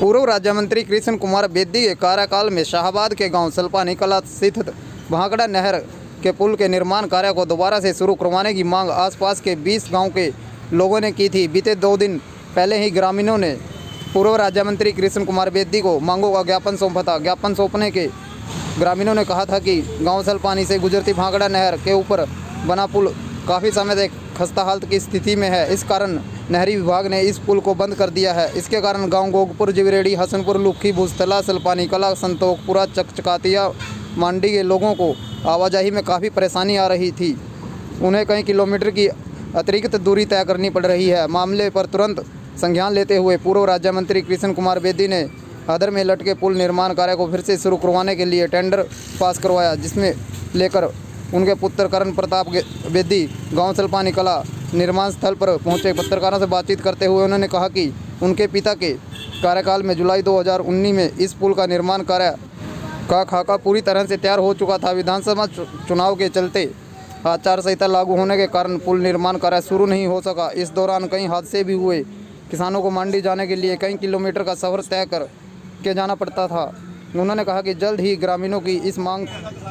पूर्व राज्य मंत्री कृष्ण कुमार बेदी के कार्यकाल में शाहबाद के गांव सलपानी कला स्थित भांगड़ा नहर के पुल के निर्माण कार्य को दोबारा से शुरू करवाने की मांग आसपास के 20 गांव के लोगों ने की थी। बीते 2 दिन पहले ही ग्रामीणों ने पूर्व राज्य मंत्री कृष्ण कुमार बेदी को मांगों का ज्ञापन सौंपा था। ज्ञापन सौंपने के ग्रामीणों ने कहा था कि गाँव सलपानी से गुजरती भांगड़ा नहर के ऊपर बना पुल काफ़ी समय से खस्ता हालत की स्थिति में है। इस कारण नहरी विभाग ने इस पुल को बंद कर दिया है। इसके कारण गांव गोगपुर, जिवरेड़ी, हसनपुर, लुखी, भूसतला, सलपानी कला, संतोखपुरा, चकचकातिया मंडी के लोगों को आवाजाही में काफ़ी परेशानी आ रही थी। उन्हें कई किलोमीटर की अतिरिक्त दूरी तय करनी पड़ रही है। मामले पर तुरंत संज्ञान लेते हुए पूर्व राज्य मंत्री कृष्ण कुमार बेदी ने हदर में लटके पुल निर्माण कार्य को फिर से शुरू करवाने के लिए टेंडर पास करवाया, जिसमें लेकर उनके पुत्र करण प्रताप बेदी गांव सलपानी कला निर्माण स्थल पर पहुंचे। पत्रकारों से बातचीत करते हुए उन्होंने कहा कि उनके पिता के कार्यकाल में जुलाई 2019 में इस पुल का निर्माण कार्य का खाका पूरी तरह से तैयार हो चुका था। विधानसभा चुनाव के चलते आचार संहिता लागू होने के कारण पुल निर्माण कार्य शुरू नहीं हो सका। इस दौरान कई हादसे भी हुए। किसानों को मंडी जाने के लिए कई किलोमीटर का सफ़र तय कर के जाना पड़ता था। उन्होंने कहा कि जल्द ही ग्रामीणों की इस मांग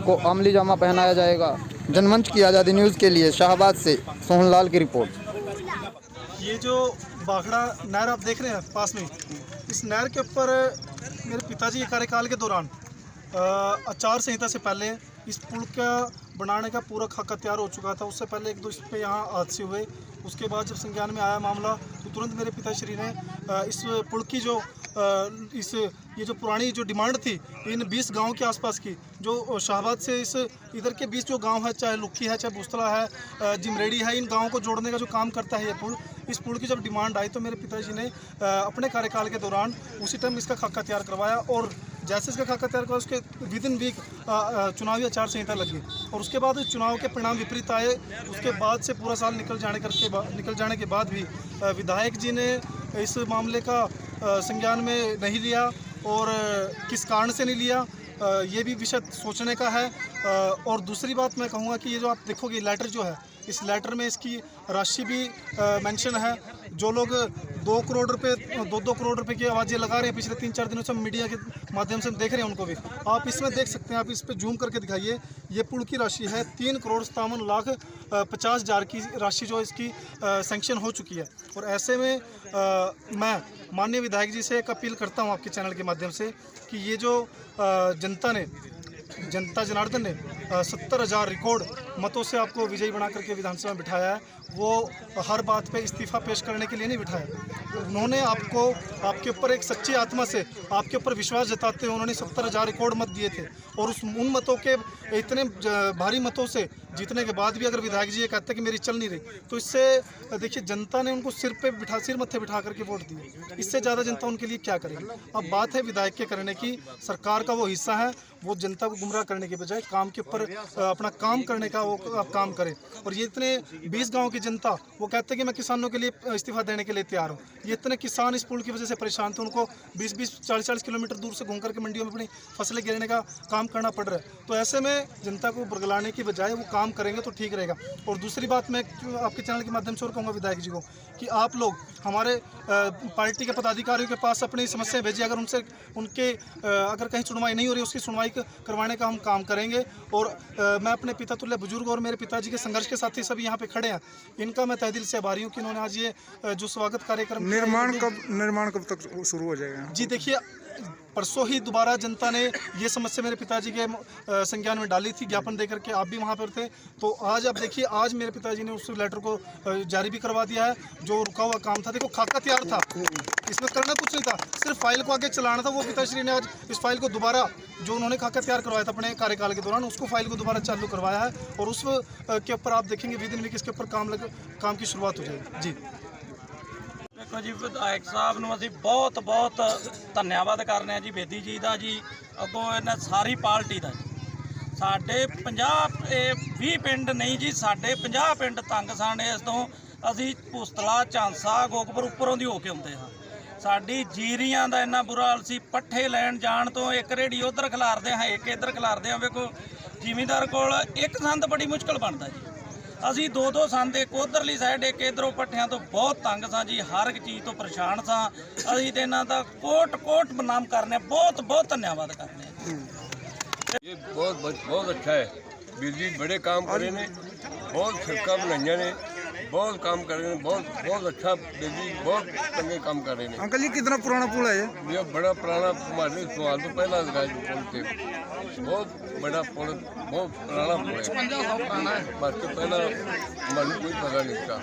को अमली जामा पहनाया जाएगा। जनमंच की आज़ादी न्यूज़ के लिए शाहबाद से सोहनलाल की रिपोर्ट। ये जो भांगड़ा नहर आप देख रहे हैं पास में, इस नहर के ऊपर मेरे पिताजी के कार्यकाल के दौरान आचार संहिता से पहले इस पुल का बनाने का पूरा खाका तैयार हो चुका था। उससे पहले 1-2 इस पे यहाँ हादसे हुए। उसके बाद जब संज्ञान में आया मामला तो तुरंत मेरे पिताश्री ने इस पुल की जो ये जो पुरानी जो डिमांड थी इन 20 गांव के आसपास की, जो शाहबाद से इधर के 20 जो गांव है, चाहे लुखी है, चाहे भूसतला है, जिमरेड़ी है, इन गांवों को जोड़ने का जो काम करता है ये पुल, इस पुल की जब डिमांड आई तो मेरे पिताजी ने अपने कार्यकाल के दौरान उसी टाइम इसका खाका तैयार करवाया। और जैसे इसका खाका तैयार करवाया उसके विदिन वीक चुनावी आचार संहिता लगी और उसके बाद चुनाव के परिणाम विपरीत आए। उसके बाद से पूरा साल निकल जाने के बाद भी विधायक जी ने इस मामले का संज्ञान में नहीं लिया और किस कारण से नहीं लिया ये भी विषय सोचने का है। और दूसरी बात मैं कहूँगा कि ये जो आप देखोगे लेटर जो है, इस लेटर में इसकी राशि भी मेंशन है। जो लोग 2 करोड़ रुपए 2 करोड़ रुपए की आवाज़ें लगा रहे हैं पिछले 3-4 दिनों से, मीडिया के माध्यम से हम देख रहे हैं उनको भी। आप इसमें देख सकते हैं, आप इस पर जूम करके दिखाइए। ये पुल की राशि है 3,57,50,000 की राशि जो इसकी सैंक्शन हो चुकी है। और ऐसे में मैं माननीय विधायक जी से एक अपील करता हूँ आपके चैनल के माध्यम से कि ये जो जनता जनार्दन ने 70,000 रिकॉर्ड मतों से आपको विजयी बना करके विधानसभा में बिठाया है, वो हर बात पे इस्तीफा पेश करने के लिए नहीं बिठाया। उन्होंने आपको आपके ऊपर एक सच्ची आत्मा से आपके ऊपर विश्वास जताते हुए उन्होंने 70,000 रिकॉर्ड मत दिए थे। और उन मतों के इतने भारी मतों से जीतने के बाद भी अगर विधायक जी ये कहते हैं कि मेरी चल नहीं रही, तो इससे देखिए जनता ने उनको सिर मत्थे बिठा करके वोट दिए। इससे ज़्यादा जनता उनके लिए क्या करेगी। अब बात है विधायक के करने की, सरकार का वो हिस्सा है, वो जनता को गुमराह करने के बजाय काम के ऊपर अपना काम करने का वो काम करे। और ये इतने 20 गाँव की जनता वो कहते हैं कि मैं किसानों के लिए इस्तीफा देने के लिए तैयार हूँ। ये इतने किसान इस पुल की वजह से परेशान थे, उनको 20-20, 40-40 किलोमीटर दूर से घूम करके मंडियों में अपनी फसलें गिरने का काम करना पड़ रहा है। तो ऐसे में जनता को बरगलाने की बजाय वो काम करेंगे तो ठीक रहेगा। और दूसरी बात मैं आपके चैनल के माध्यम से और कहूँगा विधायक जी को कि आप लोग हमारे पार्टी के पदाधिकारियों के पास अपनी समस्याएं भेजिए। अगर उनके अगर कहीं सुनवाई नहीं हो रही, उसकी सुनवाई करवाने का हम काम करेंगे। और मैं अपने पिता तुल्य बुजुर्ग और मेरे पिताजी के संघर्ष के साथी सभी यहाँ पे खड़े हैं, इनका मैं तहे दिल से आभारी हूँ कि इन्होंने आज ये जो स्वागत कार्यक्रम निर्माण कब तक शुरू हो जाएगा? जी देखिए, परसों ही दोबारा जनता ने ये समस्या मेरे पिताजी के संज्ञान में डाली थी, ज्ञापन देकर के आप भी वहाँ पर थे। तो आज आप देखिए, आज मेरे पिताजी ने उस लेटर को जारी भी करवा दिया है। जो रुका हुआ काम था, देखो खाका तैयार था, इसमें करना कुछ नहीं था, सिर्फ फाइल को आगे चलाना था। वो पिताश्री ने आज इस फाइल को दोबारा, जो उन्होंने खाका तैयार करवाया था अपने कार्यकाल के दौरान, उसको फाइल को दोबारा चालू करवाया है। और उस के ऊपर आप देखेंगे विदिन वीक इसके ऊपर काम की शुरुआत हो जाएगी। जी देखो जी, विधायक साहब ਨੂੰ ਅਸੀਂ बहुत ਧੰਨਵਾਦ ਕਰਨੇ ਆ ਜੀ, बेदी जी ਦਾ ਜੀ, ਅੱਗੋਂ ਇਹਨਾਂ ਸਾਰੀ ਪਾਰਟੀ ਦਾ ਜੀ। ਸਾਡੇ 20 ਪਿੰਡ ਨਹੀਂ ਜੀ, ਸਾਡੇ 50 ਪਿੰਡ ਤੰਗ ਸਨ ਇਸ ਤੋਂ। ਅਸੀਂ ਭੂਸਤਲਾ, ਝਾਂਸਾ, ਗੋਗਪੁਰ ਉੱਪਰੋਂ ਦੀ ਹੋ ਕੇ ਆਉਂਦੇ ਹਾਂ। ਸਾਡੀ ਜੀਰੀਆਂ ਦਾ ਇੰਨਾ ਬੁਰਾ ਹਾਲ ਸੀ, ਪੱਠੇ ਲੈਣ ਜਾਣ ਤੋਂ ਇੱਕ ਰੇੜੀ ਉਧਰ ਖਿਲਾਰਦੇ ਹਾਂ, ਇੱਕ ਇੱਧਰ ਖਿਲਾਰਦੇ ਹਾਂ। ਵੇਖੋ ਜ਼ਿਮੀਂਦਾਰ ਕੋਲ ਇੱਕ ਸੰਦ ਬੜੀ ਮੁਸ਼ਕਲ ਬਣਦਾ ਜੀ। ਅਸੀਂ ਦੋ ਸੰਦ ਇੱਕ ਉਧਰਲੀ ਸਾਈਡ ਇੱਕ ਇਧਰੋਂ ਪੱਠਿਆਂ ਤੋਂ ਬਹੁਤ ਤੰਗ ਸਾਂ ਜੀ, ਹਰ ਇੱਕ ਚੀਜ਼ ਤੋਂ ਪਰੇਸ਼ਾਨ ਸਾਂ ਅਸੀਂ ਤੇ ਇਹਨਾਂ ਦਾ ਕੋਟ ਬਨਾਮ ਕਰਨੇ ਬਹੁਤ ਧੰਨਵਾਦ ਕਰਨੇ ये बहुत अच्छा है। बिजली बड़े काम करे ने, बहुत सड़क बनाइया ने, बहुत काम कर रहे हैं, बहुत अच्छा बिजली बहुत चंगे काम कर रहे हैं। अंकल जी कितना पुराना पुल है ये? बड़ा पुराना हमारे सवाल तो पहला लगाया पुल थे, बहुत बड़ा पुल, बहुत पुराना पुल है, बाकी पहला हमारे कोई पता नहीं था।